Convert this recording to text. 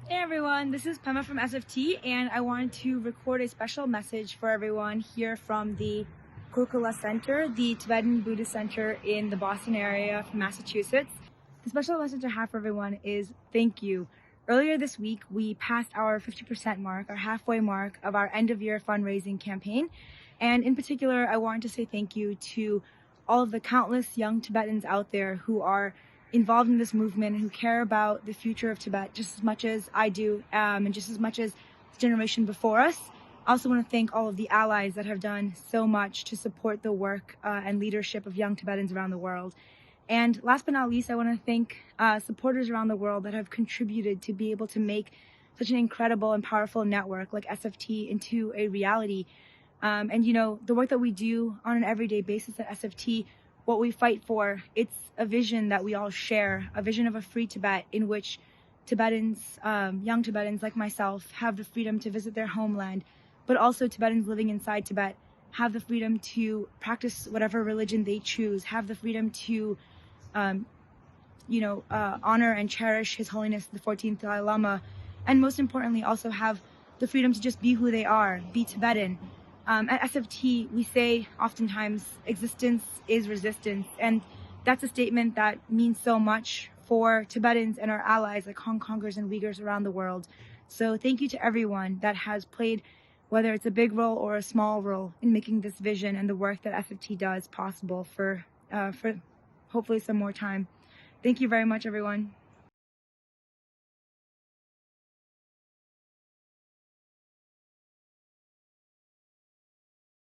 Hey everyone, this is Pema from SFT, and I wanted to record a special message for everyone here from the Kokula Center, the Tibetan Buddhist Center in the Boston area of Massachusetts. The special message I have for everyone is thank you. Earlier this week, we passed our 50% mark, our halfway mark of our end of year fundraising campaign. And in particular, I wanted to say thank you to all of the countless young Tibetans out there who are involved in this movement and who care about the future of Tibet just as much as I do, and just as much as the generation before us. I also want to thank all of the allies that have done so much to support the work and leadership of young Tibetans around the world. And last but not least, I want to thank supporters around the world that have contributed to be able to make such an incredible and powerful network like SFT into a reality. And you know, the work that we do on an everyday basis at SFT, what we fight for, it's a vision that we all share, a vision of a free Tibet in which Tibetans, young Tibetans like myself, have the freedom to visit their homeland, but also Tibetans living inside Tibet have the freedom to practice whatever religion they choose, have the freedom to, honor and cherish His Holiness the 14th Dalai Lama, and most importantly, also have the freedom to just be who they are, be Tibetan. At SFT, we say oftentimes, existence is resistance, and that's a statement that means so much for Tibetans and our allies like Hong Kongers and Uyghurs around the world. So thank you to everyone that has played, whether it's a big role or a small role, in making this vision and the work that SFT does possible for hopefully some more time. Thank you very much, everyone.